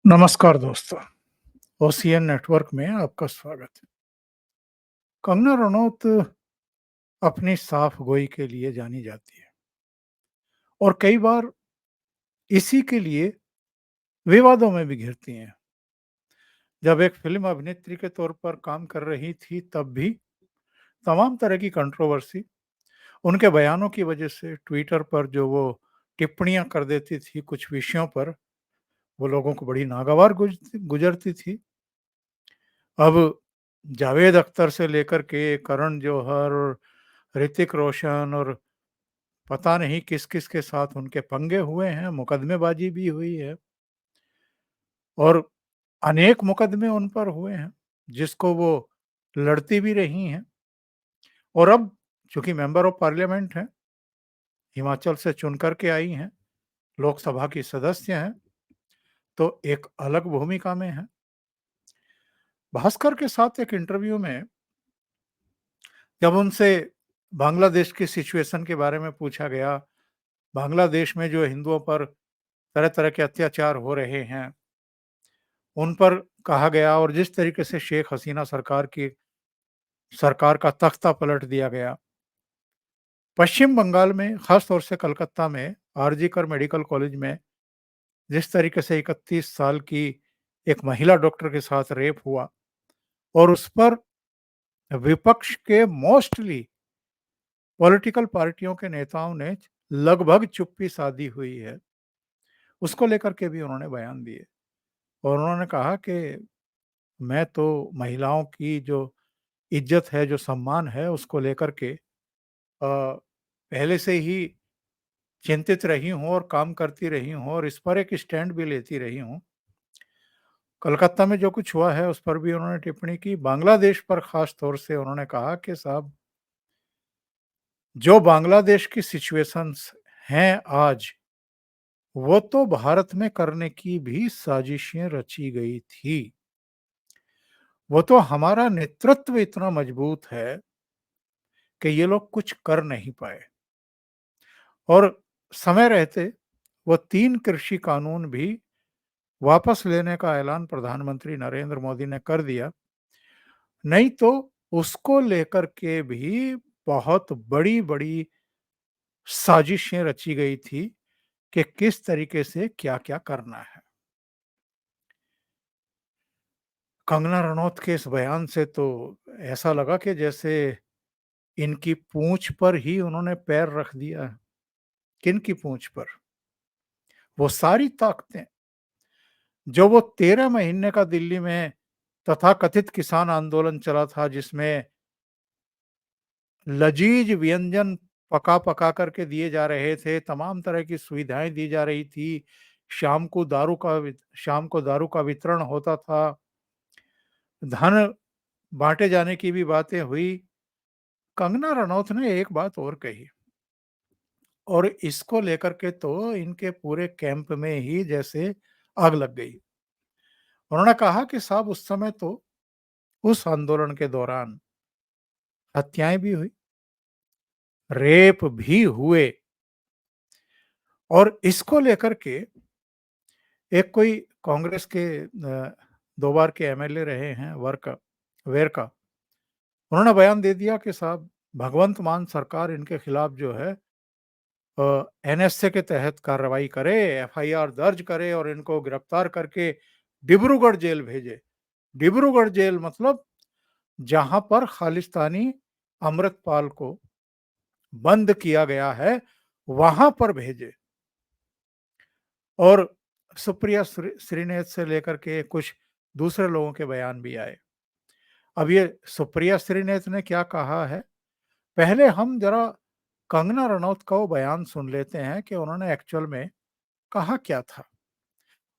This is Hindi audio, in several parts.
नमस्कार दोस्तों, ओसीएन नेटवर्क में आपका स्वागत है। कंगना रनौत अपनी साफ गोई के लिए जानी जाती है और कई बार इसी के लिए विवादों में भी घिरती हैं। जब एक फिल्म अभिनेत्री के तौर पर काम कर रही थी तब भी तमाम तरह की कंट्रोवर्सी, उनके बयानों की वजह से ट्विटर पर जो वो टिप्पणियां कर देती थी कुछ विषयों पर, वो लोगों को बड़ी नागवार गुजरती थी। अब जावेद अख्तर से लेकर के करण जौहर और ऋतिक रोशन और पता नहीं किस-किस के साथ उनके पंगे हुए हैं, मुकदमेबाजी भी हुई है और अनेक मुकदमे उन पर हुए हैं, जिसको वो लड़ती भी रही हैं और अब चूँकि मेंबर ऑफ पार्लियामेंट हैं, हिमाचल से चुन कर के आई हैं, लोकसभा की सदस्य हैं, तो एक अलग भूमिका में हैं। भास्कर के साथ एक इंटरव्यू में जब उनसे बांग्लादेश की सिचुएशन के बारे में पूछा गया, बांग्लादेश में जो हिंदुओं पर तरह-तरह के अत्याचार हो रहे हैं, उन पर कहा गया और जिस तरीके से शेख हसीना सरकार का तख्ता पलट दिया गया। पश्चिम बंगाल में ख़ास तौर से कलकत्ता में आरजीकर मेडिकल कॉलेज में जिस तरीके से 31 साल की एक महिला डॉक्टर के साथ रेप हुआ और उस पर विपक्ष के मोस्टली पॉलिटिकल पार्टियों के नेताओं ने लगभग चुप्पी साधी हुई है। उसको लेकर के भी उन्होंने बयान दिए और उन्होंने कहा कि मैं तो महिलाओं की जो इज्जत है, जो सम्मान है, उसको लेकर के पहले से ही चिंतित रही हूँ और काम करती रही हूँ और इस पर एक स्टैंड भी लेती रही हूँ। कलकत्ता में जो कुछ हुआ है, उस पर भी उन्होंने टिप्पणी की। बांग्लादेश पर ख़ास तौर से उन्होंने कहा कि साहब, जो बांग्लादेश की सिचुएशंस हैं आज, वो तो भारत में करने की भी साजिशें रची गई थी। वो तो हमारा नेतृत्व इतना मजबूत है कि ये लोग कुछ कर नहीं पाए और समय रहते वो 3 कृषि कानून भी वापस लेने का ऐलान प्रधानमंत्री नरेंद्र मोदी ने कर दिया। नहीं तो उसको लेकर के भी बहुत बड़ी-बड़ी साजिशें रची गई थी कि किस तरीके से क्या-क्या करना है। कंगना रनौत के इस बयान से तो ऐसा लगा कि जैसे इनकी पूँछ पर ही उन्होंने पैर रख दिया है। किनकी पूँछ पर? वो सारी ताकतें जो वो 13 महीने का दिल्ली में तथाकथित किसान आंदोलन चला था, जिसमें लज़ीज़ व्यंजन पका-पका कर के दिए जा रहे थे, तमाम तरह की सुविधाएँ दी जा रही थी, शाम को दारू का वितरण होता था, धन बाँटे जाने की भी बातें हुई। कंगना रनौत ने एक बात और कही और इसको लेकर के तो इनके पूरे कैंप में ही जैसे आग लग गई। उन्होंने कहा कि साहब, उस समय तो उस आंदोलन के दौरान हत्याएँ भी हुई, रेप भी हुए और इसको लेकर के एक कोई कांग्रेस के 2 बार के एमएलए रहे हैं वेरका, उन्होंने बयान दे दिया कि साहब, भगवंत मान सरकार इनके खिलाफ जो है एनएसए के तहत कार्रवाई करे, एफआईआर दर्ज करे और इनको गिरफ्तार करके डिब्रूगढ़ जेल भेजे। डिब्रूगढ़ जेल मतलब जहाँ पर खालिस्तानी अमृतपाल को बंद किया गया है, वहाँ पर भेजे। और सुप्रिया श्रीनेत से लेकर के कुछ दूसरे लोगों के बयान भी आए। अब ये सुप्रिया श्रीनेत ने क्या कहा है, पहले हम ज़रा कंगना रनौत का वो बयान सुन लेते हैं कि उन्होंने एक्चुअल में कहा क्या था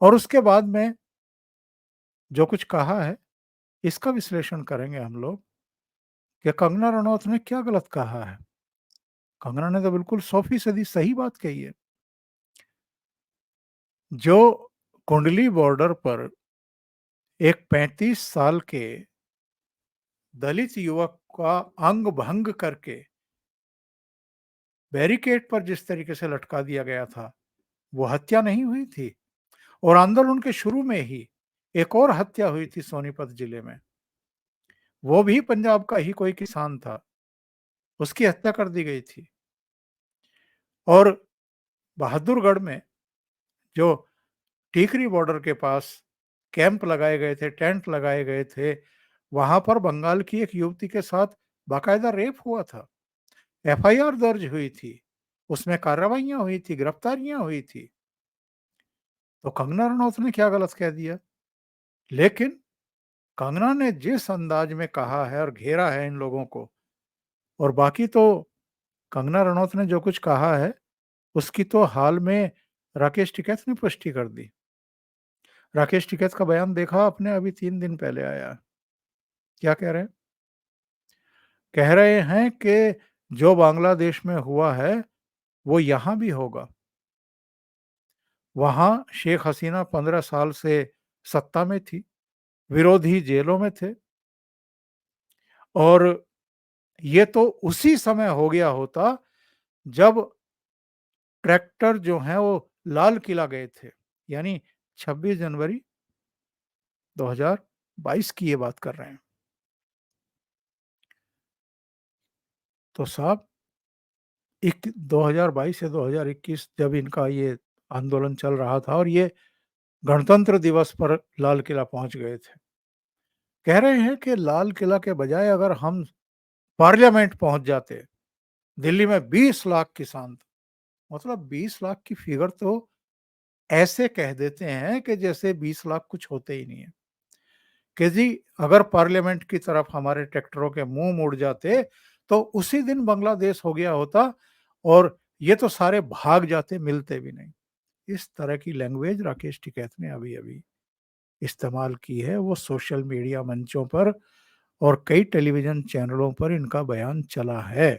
और उसके बाद में जो कुछ कहा है, इसका विश्लेषण करेंगे हम लोग कि कंगना रनौत ने क्या गलत कहा है। कंगना ने तो बिल्कुल 100% सही बात कही है। जो कुंडली बॉर्डर पर एक 35 साल के दलित युवक का अंग भंग करके बैरिकेड पर जिस तरीके से लटका दिया गया था, वो हत्या नहीं हुई थी। और आंदोलन के शुरू में ही एक और हत्या हुई थी सोनीपत जिले में। वो भी पंजाब का ही कोई किसान था, उसकी हत्या कर दी गई थी। और बहादुरगढ़ में जो टीकरी बॉर्डर के पास कैंप लगाए गए थे, टेंट लगाए गए थे, वहां पर बंगाल की एक युवती के साथ बाकायदा रेप हुआ था। एफआईआर दर्ज हुई थी, उसमें कार्रवाइयां हुई थी, गिरफ्तारियां हुई थी। तो कंगना रनौत ने क्या गलत कह दिया? लेकिन कंगना ने जिस अंदाज में कहा है और घेरा है इन लोगों को, और बाकी तो कंगना रनौत ने जो कुछ कहा है उसकी तो हाल में राकेश टिकैत ने पुष्टि कर दी। राकेश टिकैत का बयान देखा आपने? अभी 3 दिन पहले आया है। क्या कह रहे हैं? कह रहे हैं कि जो बांग्लादेश में हुआ है वो यहाँ भी होगा। वहाँ शेख हसीना 15 साल से सत्ता में थी, विरोधी जेलों में थे, और ये तो उसी समय हो गया होता जब ट्रैक्टर जो हैं वो लाल किला गए थे, यानी 26 जनवरी 2022 की ये बात कर रहे हैं। तो साहब 2022 से 2021 जब इनका ये आंदोलन चल रहा था और ये गणतंत्र दिवस पर लाल किला पहुंच गए थे, कह रहे हैं कि लाल किला के बजाय अगर हम पार्लियामेंट पहुंच जाते, दिल्ली में 20 लाख किसान, मतलब 20 लाख की फिगर तो ऐसे कह देते हैं कि जैसे 20 लाख कुछ होते ही नहीं है, कि जी अगर पार्लियामेंट की तरफ हमारे ट्रैक्टरों के मुंह मुड़ जाते तो उसी दिन बांग्लादेश हो गया होता, और ये तो सारे भाग जाते, मिलते भी नहीं। इस तरह की लैंग्वेज राकेश टिकैत ने अभी अभी इस्तेमाल की है। वो सोशल मीडिया मंचों पर और कई टेलीविजन चैनलों पर इनका बयान चला है।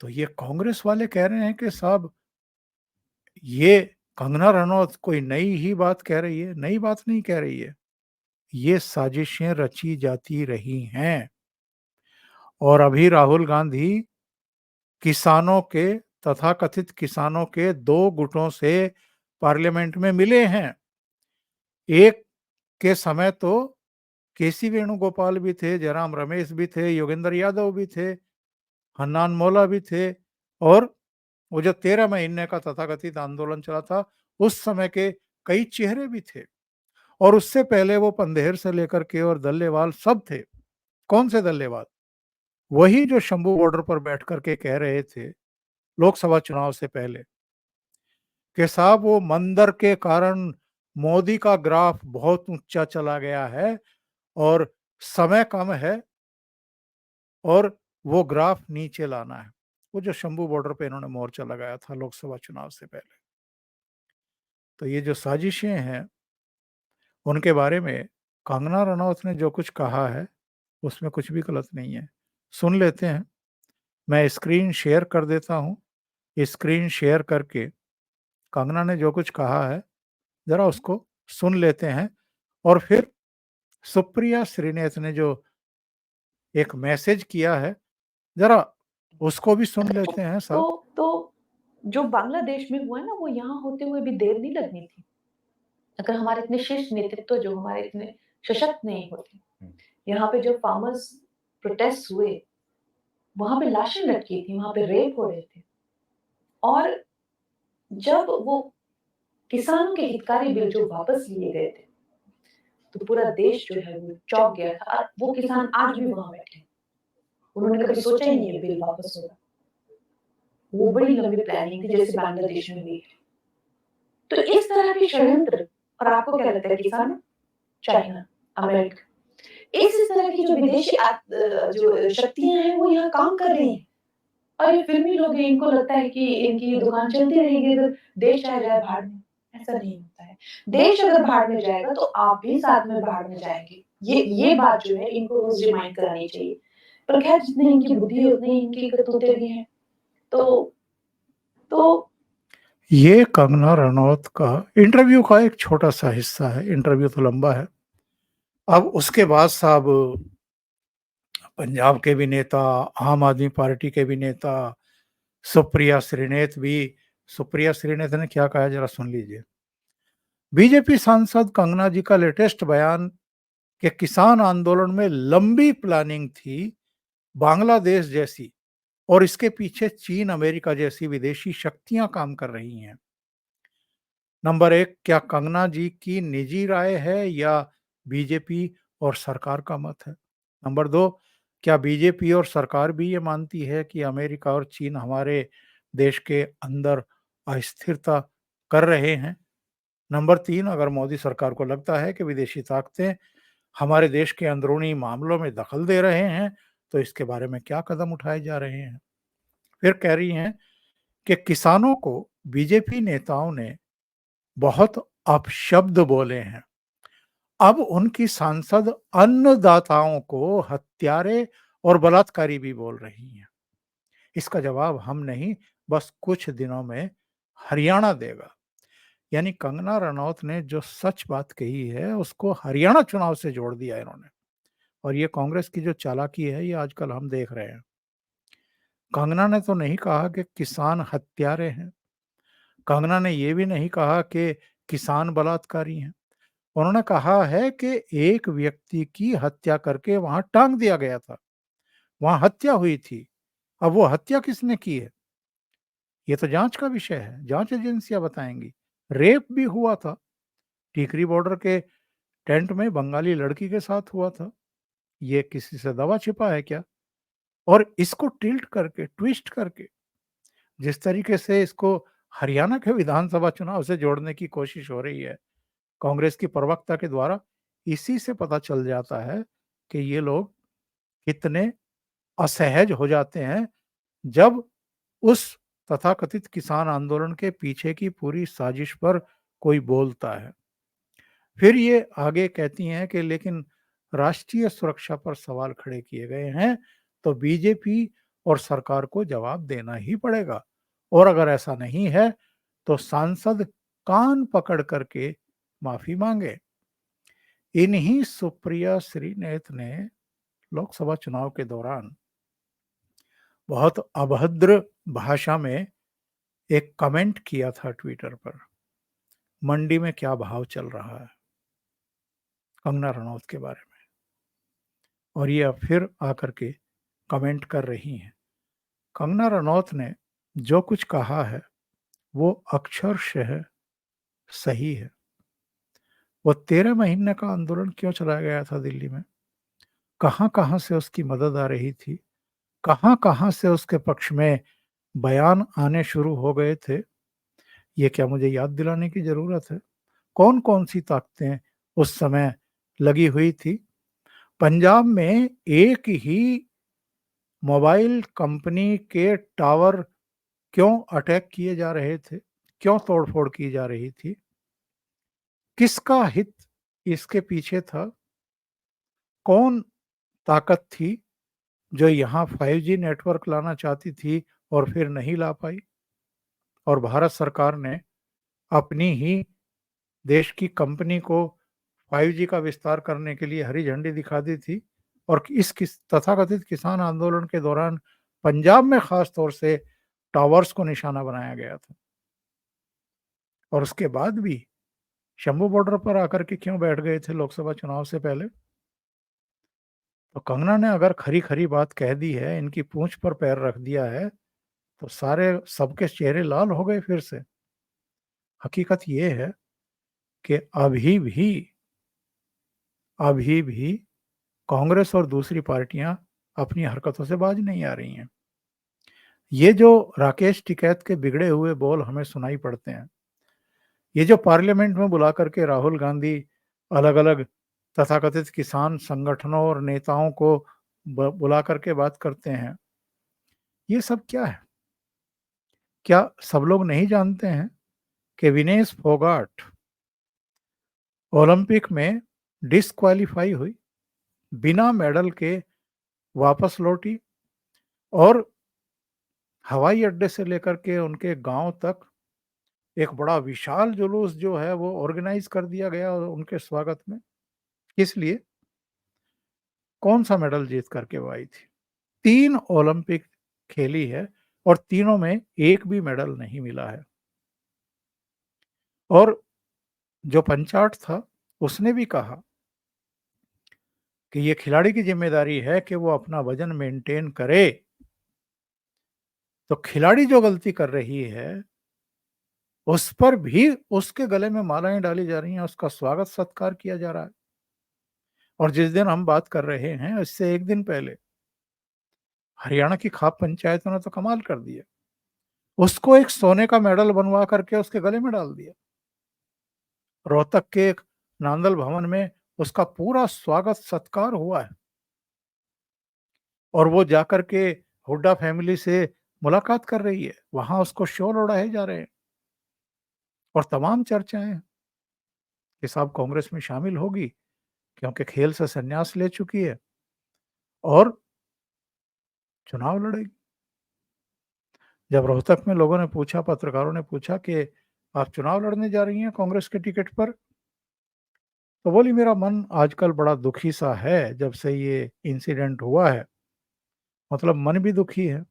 तो ये कांग्रेस वाले कह रहे हैं कि साहब ये कंगना रनौत कोई नई ही बात कह रही है। नई बात नहीं कह रही है, ये साजिशें रची जाती रही हैं। और अभी राहुल गांधी किसानों के, तथाकथित किसानों के 2 गुटों से पार्लियामेंट में मिले हैं। एक के समय तो केसी वेणुगोपाल भी थे, जयराम रमेश भी थे, योगेंद्र यादव भी थे, हन्नान मोला भी थे, और वो जो 13 महीने का तथाकथित आंदोलन चला था, उस समय के कई चेहरे भी थे। और उससे पहले वो पंधेर से लेकर के और दल्लेवाल सब थे। कौन से दल्लेवाल? वही जो शंभू बॉर्डर पर बैठ कर के कह रहे थे लोकसभा चुनाव से पहले कि साहब वो मंदिर के कारण मोदी का ग्राफ बहुत ऊंचा चला गया है और समय कम है और वो ग्राफ नीचे लाना है। वो जो शंभू बॉर्डर पे इन्होंने मोर्चा लगाया था लोकसभा चुनाव से पहले। तो ये जो साजिशें हैं उनके बारे में कंगना रनौत ने जो कुछ कहा है उसमें कुछ भी गलत नहीं है। सुन लेते हैं, मैं स्क्रीन शेयर कर देता हूँ। स्क्रीन शेयर करके कंगना ने जो कुछ कहा है जरा उसको सुन लेते हैं, और फिर सुप्रिया श्रीनेत ने जो एक मैसेज किया है जरा उसको भी सुन लेते हैं तो साथ। तो जो बांग्लादेश में हुआ ना, वो यहाँ होते हुए भी देर नहीं लगनी थी। अगर हमारे इतने शीर्ष नेतृत्व जो हमारे इतने सशक्त नहीं होते, यहाँ पे जो फार्मर्स प्रोटेस्ट हुए, वहाँ पे लाशें लटकी थी, वहाँ पे रेप हो रहे थे। और जब वो किसानों के हितकारी बिल जो वापस लिए गए थे, तो पूरा देश जो है वो चौंक गया था। और वो किसान आज भी वहाँ बैठे हैं। उन्होंने कभी सोचा ही नहीं है बिल वापस होगा। वो बड़ी लंबी प्लानिंग थी जैसे बांग्लादेश में हुई। तो इस तरह के षड्यंत्र, और आपको क्या लगता है किसान, चाइना, अमेरिका, इस तरह की जो विदेशी जो शक्तियाँ हैं वो यहाँ काम कर रही हैं। और ये फ़िल्मी लोग हैं, इनको लगता है कि इनकी दुकान चलती रहेगी इधर, देश चाहे जाए भाड़ में। ऐसा नहीं होता है। देश अगर भाड़ में जाएगा तो आप भी साथ में भाड़ में जाएँगे। ये बात जो है इनको रोज़ रिमाइंड करानी चाहिए। पर ख़ैर जितनी इनकी बुद्धि है उतनी इनकी करतूतें भी हैं। तो तो ये कंगना रनौत का इंटरव्यू का एक छोटा सा हिस्सा है, इंटरव्यू तो लंबा है। अब उसके बाद साहब पंजाब के भी नेता, आम आदमी पार्टी के भी नेता, सुप्रिया श्रीनेत भी, सुप्रिया श्रीनेत ने क्या कहा जरा सुन लीजिए। बीजेपी सांसद कंगना जी का लेटेस्ट बयान कि किसान आंदोलन में लंबी प्लानिंग थी, बांग्लादेश जैसी और इसके पीछे चीन, अमेरिका जैसी विदेशी शक्तियां काम कर रही हैं। नंबर 1, क्या कंगना जी की निजी राय है या बीजेपी और सरकार का मत है? नंबर 2, क्या बीजेपी और सरकार भी ये मानती है कि अमेरिका और चीन हमारे देश के अंदर अस्थिरता कर रहे हैं? नंबर 3, अगर मोदी सरकार को लगता है कि विदेशी ताकतें हमारे देश के अंदरूनी मामलों में दखल दे रहे हैं, तो इसके बारे में क्या कदम उठाए जा रहे हैं? फिर कह रही हैं कि किसानों को बीजेपी नेताओं ने बहुत अपशब्द बोले हैं। अब उनकी सांसद अन्नदाताओं को हत्यारे और बलात्कारी भी बोल रही हैं। इसका जवाब हम नहीं, बस कुछ दिनों में हरियाणा देगा। यानी कंगना रनौत ने जो सच बात कही है, उसको हरियाणा चुनाव से जोड़ दिया इन्होंने। और ये कांग्रेस की जो चालाकी है, ये आजकल हम देख रहे हैं। कंगना ने तो नहीं कहा कि किसान हत्यारे हैं। कंगना ने ये भी नहीं कहा कि किसान बलात्कारी हैं। उन्होंने कहा है कि एक व्यक्ति की हत्या करके वहां टांग दिया गया था, वहां हत्या हुई थी। अब वो हत्या किसने की है, ये तो जांच का विषय है, जांच एजेंसियां बताएंगी। रेप भी हुआ था, टीकरी बॉर्डर के टेंट में बंगाली लड़की के साथ हुआ था। ये किसी से दवा छिपा है क्या? और इसको टिल्ट करके, ट्विस्ट करके, जिस तरीके से इसको हरियाणा के विधानसभा चुनाव से जोड़ने की कोशिश हो रही है कांग्रेस की प्रवक्ता के द्वारा, इसी से पता चल जाता है कि ये लोग कितने असहज हो जाते हैं जब उस तथाकथित किसान आंदोलन के पीछे की पूरी साजिश पर कोई बोलता है। फिर ये आगे कहती हैं कि लेकिन राष्ट्रीय सुरक्षा पर सवाल खड़े किए गए हैं, तो बीजेपी और सरकार को जवाब देना ही पड़ेगा। और अगर ऐसा नहीं है, तो सांसद कान पकड़ करके माफी मांगे। इन्हीं सुप्रिया श्रीनेत ने लोकसभा चुनाव के दौरान बहुत अभद्र भाषा में एक कमेंट किया था ट्विटर पर। मंडी में क्या भाव चल रहा है, कंगना रनौत के बारे में। और ये अब फिर आकर के कमेंट कर रही हैं। कंगना रनौत ने जो कुछ कहा है वो अक्षरशः सही है। वो 13 महीने का आंदोलन क्यों चलाया गया था दिल्ली में, कहां कहां से उसकी मदद आ रही थी, कहां कहां से उसके पक्ष में बयान आने शुरू हो गए थे, ये क्या मुझे याद दिलाने की जरूरत है? कौन कौन सी ताकतें उस समय लगी हुई थी? पंजाब में एक ही मोबाइल कंपनी के टावर क्यों अटैक किए जा रहे थे, क्यों तोड़फोड़ की जा रही थी, किसका हित इसके पीछे था? कौन ताकत थी जो यहाँ 5G नेटवर्क लाना चाहती थी और फिर नहीं ला पाई? और भारत सरकार ने अपनी ही देश की कंपनी को 5G का विस्तार करने के लिए हरी झंडी दिखा दी थी। और इस तथाकथित किसान आंदोलन के दौरान पंजाब में खास तौर से टावर्स को निशाना बनाया गया था। और उसके बाद भी शंभू बॉर्डर पर आकर के क्यों बैठ गए थे लोकसभा चुनाव से पहले? तो कंगना ने अगर खरी खरी बात कह दी है, इनकी पूंछ पर पैर रख दिया है, तो सारे सबके चेहरे लाल हो गए फिर से। हकीकत ये है कि अभी भी कांग्रेस और दूसरी पार्टियां अपनी हरकतों से बाज नहीं आ रही हैं। ये जो राकेश टिकैत के बिगड़े हुए बोल हमें सुनाई पड़ते हैं, ये जो पार्लियामेंट में बुला करके राहुल गांधी अलग अलग तथाकथित किसान संगठनों और नेताओं को बुला करके बात करते हैं, ये सब क्या है? क्या सब लोग नहीं जानते हैं कि विनेश फोगाट ओलंपिक में डिस्क्वालीफाई हुई, बिना मेडल के वापस लौटी और हवाई अड्डे से लेकर के उनके गांव तक एक बड़ा विशाल जुलूस जो है वो ऑर्गेनाइज कर दिया गया उनके स्वागत में। किस लिए? कौन सा मेडल जीत करके वो आई थी? 3 ओलंपिक खेली है और तीनों में एक भी मेडल नहीं मिला है। और जो पंचाट था उसने भी कहा कि ये खिलाड़ी की ज़िम्मेदारी है कि वो अपना वज़न मेंटेन करे। तो खिलाड़ी जो गलती कर रही है, उस पर भी उसके गले में मालाएँ डाली जा रही हैं, उसका स्वागत-सत्कार किया जा रहा है। और जिस दिन हम बात कर रहे हैं, इससे 1 दिन पहले हरियाणा की खाप पंचायतों ने तो कमाल कर दिया। उसको एक सोने का मेडल बनवा करके उसके गले में डाल दिया। रोहतक के एक नांदल भवन में उसका पूरा स्वागत-सत्कार हुआ है और वो जाकर के हुड्डा फैमिली से मुलाकात कर रही है। वहाँ उसको शॉल ओढ़ाए जा रहे हैं और तमाम चर्चाएँ हैं कि साहब कांग्रेस में शामिल होगी क्योंकि खेल से संन्यास ले चुकी है और चुनाव लड़ेगी। जब रोहतक में लोगों ने पूछा, पत्रकारों ने पूछा कि आप चुनाव लड़ने जा रही हैं कांग्रेस के टिकट पर? तो बोली मेरा मन आजकल बड़ा दुखी सा है जब से ये इंसिडेंट हुआ है। मतलब मन भी दुखी है।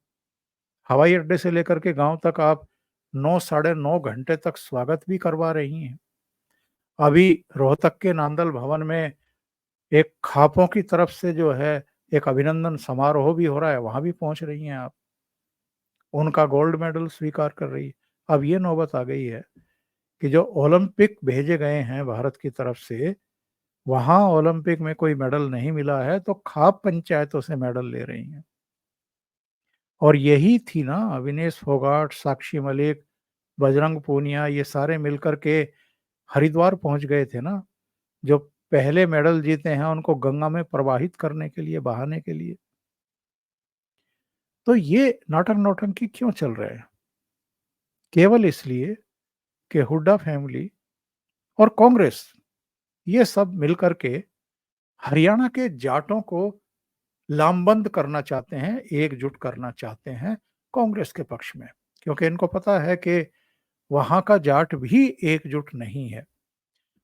हवाई अड्डे से लेकर के गाँव तक आप 9 साढ़े 9 घंटे तक स्वागत भी करवा रही हैं। अभी रोहतक के नांदल भवन में एक खापों की तरफ से जो है एक अभिनंदन समारोह भी हो रहा है, वहाँ भी पहुँच रही हैं आप। उनका गोल्ड मेडल स्वीकार कर रही है। अब ये नौबत आ गई है कि जो ओलंपिक भेजे गए हैं भारत की तरफ से, वहाँ ओलंपिक में कोई मेडल नहीं मिला है, तो खाप पंचायतों से मेडल ले रही हैं। और यही थी ना विनेश फोगाट, साक्षी मलिक, बजरंग पूनिया ये सारे मिलकर के हरिद्वार पहुँच गए थे ना, जो पहले मेडल जीते हैं उनको गंगा में प्रवाहित करने के लिए, बहाने के लिए। तो ये नाटक-नौटंकी क्यों चल रहे हैं? केवल इसलिए कि हुड्डा फैमिली और कांग्रेस ये सब मिलकर के हरियाणा के जाटों को लामबंद करना चाहते हैं, एकजुट करना चाहते हैं कांग्रेस के पक्ष में। क्योंकि इनको पता है कि वहाँ का जाट भी एकजुट नहीं है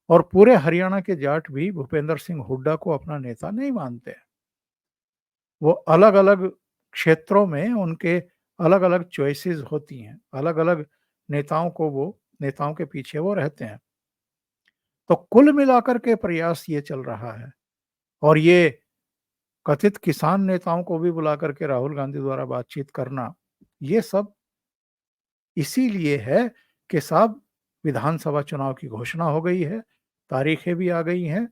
और पूरे हरियाणा के जाट भी भूपेंद्र सिंह हुड्डा को अपना नेता नहीं मानते हैं। वो अलग-अलग क्षेत्रों में उनके अलग-अलग चॉइसेस होती हैं, अलग-अलग नेताओं के पीछे वो रहते हैं। तो कुल मिलाकर के प्रयास ये चल रहा है और ये कथित किसान नेताओं को भी बुलाकर के राहुल गांधी द्वारा बातचीत करना, ये सब इसीलिए है कि साहब विधानसभा चुनाव की घोषणा हो गई है, तारीखें भी आ गई हैं,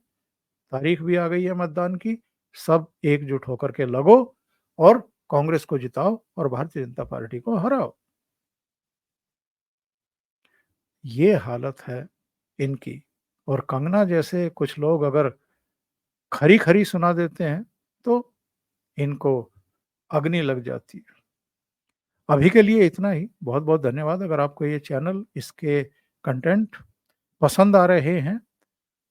तारीख भी आ गई है मतदान की, सब एकजुट होकर के लगो और कांग्रेस को जिताओ और भारतीय जनता पार्टी को हराओ। ये हालत है इनकी और कंगना जैसे कुछ लोग अगर खरी-खरी सुना देते हैं, तो इनको अग्नि लग जाती है। अभी के लिए इतना ही। बहुत-बहुत धन्यवाद। अगर आपको ये चैनल, इसके कंटेंट पसंद आ रहे हैं,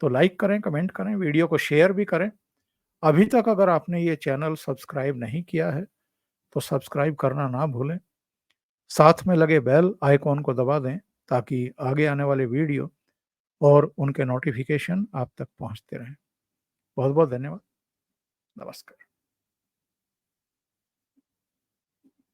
तो लाइक करें, कमेंट करें, वीडियो को शेयर भी करें। अभी तक अगर आपने ये चैनल सब्सक्राइब नहीं किया है, तो सब्सक्राइब करना ना भूलें। साथ में लगे बेल आइकॉन को दबा दें, ताकि आगे आने वाले वीडियो और उनके नोटिफ़िकेशन आप तक पहुँचते रहें। बहुत-बहुत धन्यवाद। नमस्कार।